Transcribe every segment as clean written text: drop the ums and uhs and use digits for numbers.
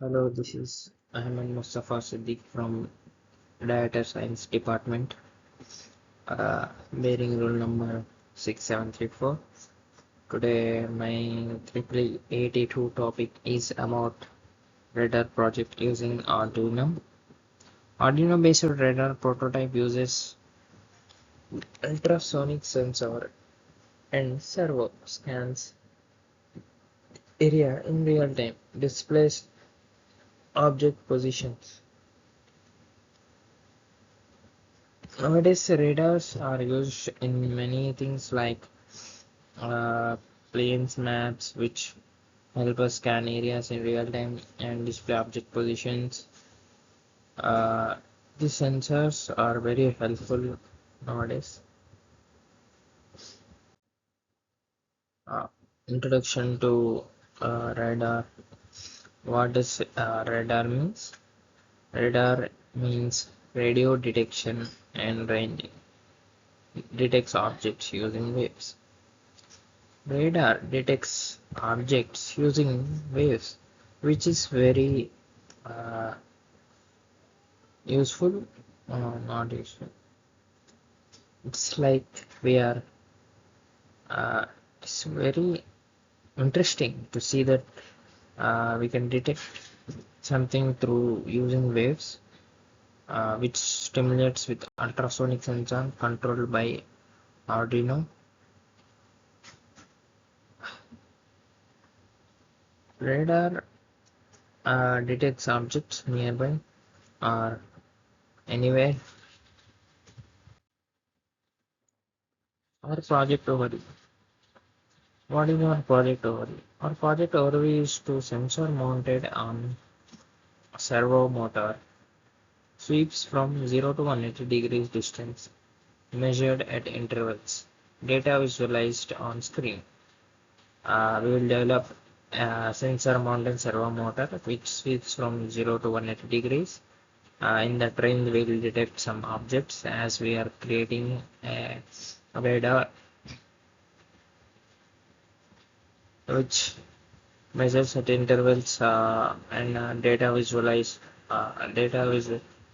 Hello, this is Ahmed Mustafa Siddiq from Data Science Department, bearing roll number 6734. Today, my triple 82 topic is about radar project using Arduino. Arduino based radar prototype uses ultrasonic sensor and servo scans area in real time, displays object positions. Nowadays, radars are used in many things like uh, planes maps, which help us scan areas in real time and display object positions. Uh, these sensors are very helpful nowadays. Uh, Introduction to radar. What does radar means? Radar means radio detection and ranging. It detects objects using waves. Radar detects objects using waves, which is very uh, useful. Not useful. It's like we are. Uh, it's very interesting to see that we can detect something through using waves, which stimulates with ultrasonic sensor controlled by Arduino. Radar detects objects nearby or anywhere. Our project overview. What is our project overview? Our project overview is to sensor mounted on servo motor sweeps from 0 to 180 degrees distance measured at intervals. Data visualized on screen. We will develop a sensor mounted servo motor which sweeps from 0 to 180 degrees. In that range, we will detect some objects as we are creating a radar which measures at intervals and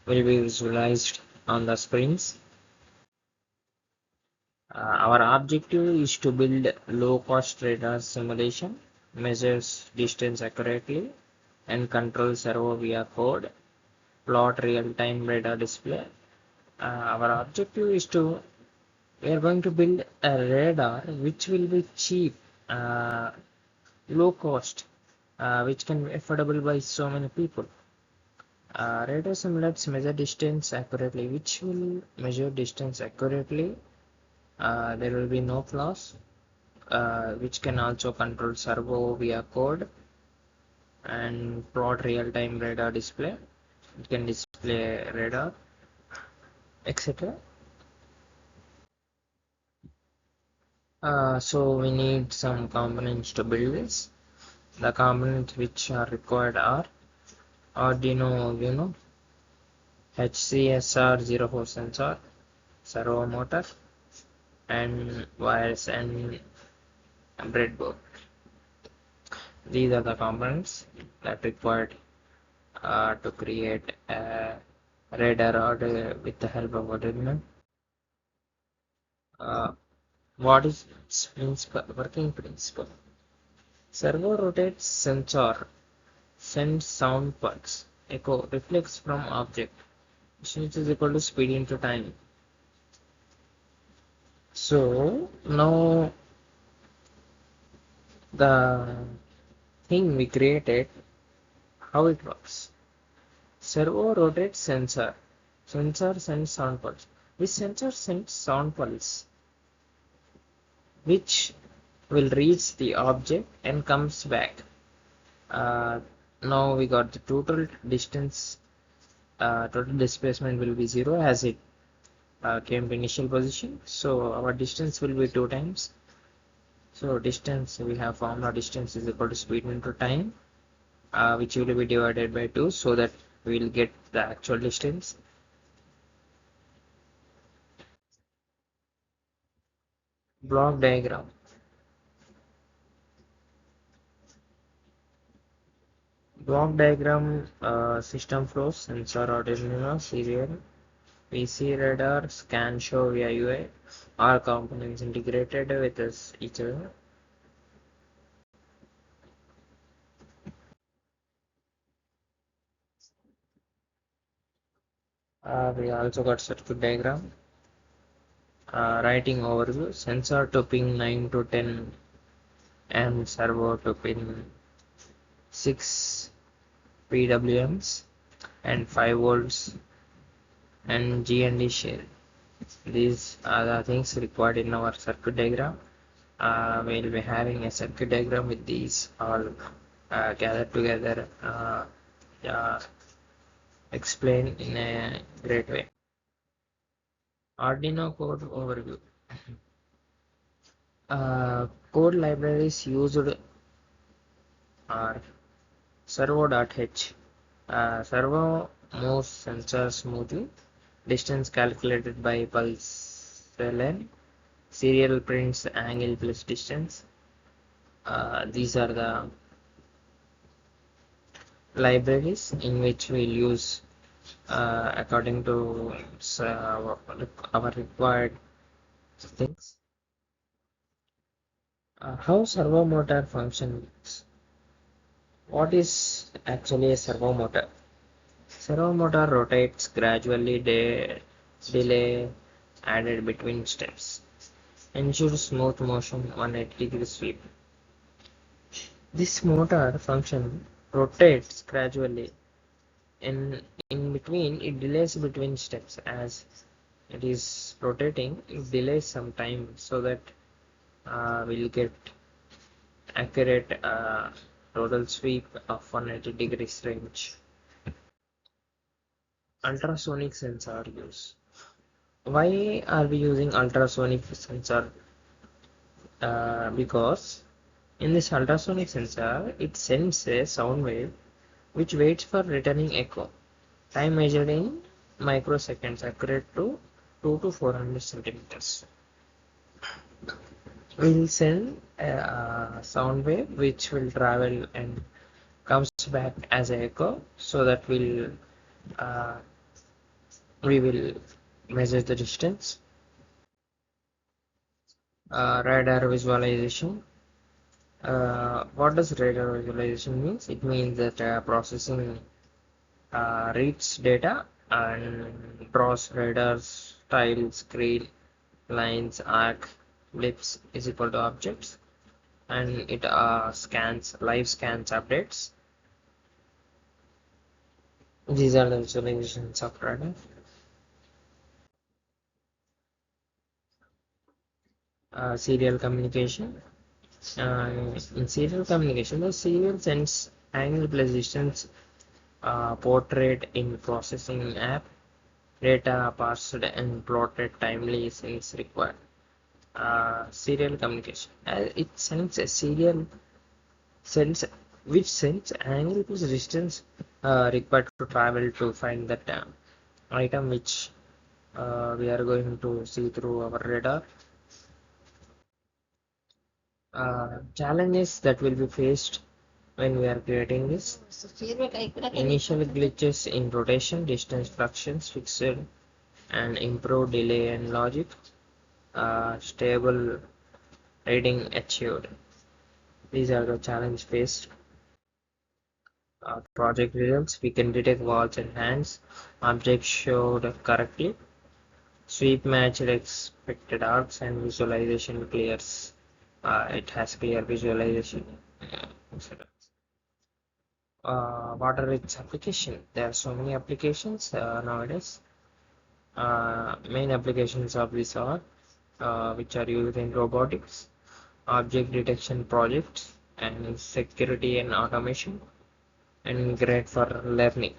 will be visualized on the screens. Our objective is to build low-cost radar simulation, measures distance accurately, and control servo via code, plot real-time radar display. Our objective is to we are going to build a radar which will be cheap, uh, low cost, which can be affordable by so many people. Radar simulates measure distance accurately, which will measure distance accurately. There will be no flaws, which can also control servo via code and plot real-time radar display. It can display radar, etc. So we need some components to build this. The components which are required are Arduino Uno, HCSR04 sensor, servo motor, and wires and breadboard. These are the components that required to create a radar order with the help of Arduino. Uh, what is its working principle? Servo rotates sensor, sends sound pulse, echo reflects from object, which is equal to speed into time. So now the thing we created, how it works. Servo rotates sensor. Sensor sends sound pulse. This sensor sends sound pulse, which will reach the object and comes back. Uh, Now we got the total distance. Total displacement will be 0 as it came to initial position. So our distance will be 2 times. So distance, we have formula distance is equal to speed into time, which will be divided by 2 so that we will get the actual distance. Block diagram. Block diagram, system flows, sensor, Arduino, serial, PC radar, scan, show via UI, all components integrated with each other. We also got circuit diagram, writing overview, sensor to pin 9 to 10 and servo to pin 6 PWMs and 5 volts and G&D share. These are the things required in our circuit diagram. We'll be having a circuit diagram with these all gathered together, explained in a great way. Arduino code overview. Code libraries used are servo.h. Servo moves sensor smoothly. Distance calculated by pulse length. Serial prints angle plus distance. These are the libraries in which we'll use according to our required things. How servo motor functions? What is actually a servo motor? Servo motor rotates gradually, delay added between steps. Ensures smooth motion 180-degree sweep. This motor function rotates gradually. In between, it delays between steps. As it is rotating, it delays some time so that we'll get accurate total sweep of 180 degrees range. Ultrasonic sensor use. Why are we using ultrasonic sensor? Because in this ultrasonic sensor, it sends a sound wave which waits for returning echo. Time measured in microseconds, accurate to 2 to 400 centimeters. We'll send a sound wave which will travel and comes back as an echo, so that uh, we will measure the distance. Radar visualization. What does radar visualization means? It means that processing reads data and draws radars, tiles, screen, lines, arc, blips is equal to objects, and it live scans updates. These are the visualizations of radar. Serial communication. In serial communication, the serial sends angle plus distance portrait in processing app. Data parsed and plotted timely since required. Serial communication. It sends a serial sense which sends angle plus distance required to travel to find that item which we are going to see through our radar. Challenges that will be faced when we are creating this. Initial glitches in rotation, distance fluctuations fixed, and improved delay and logic. Stable reading achieved. These are the challenge faced. Project results. We can detect walls and hands. Objects showed correctly. Sweep matched expected arcs and visualization clears. It has clear visualization. What are its application? There are so many applications nowadays. Main applications of this are which are used in robotics, object detection projects, and security and automation, and great for learning.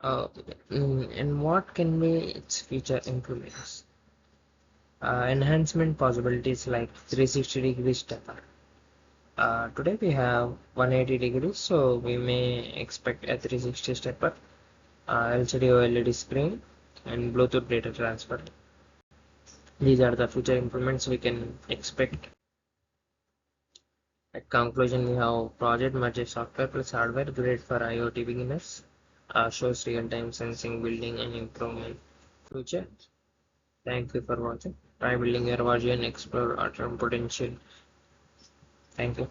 Uh, and what can be its future improvements? Enhancement possibilities like 360 degrees stepper. Today we have 180 degrees, so we may expect a 360 stepper, LCD OLED screen, and Bluetooth data transfer. These are the future improvements we can expect. At conclusion, we have project merges software plus hardware, great for IoT beginners, shows real-time sensing, building, and improvement. Future. Thank you for watching. Try building your version, explore alternate potential. Thank you.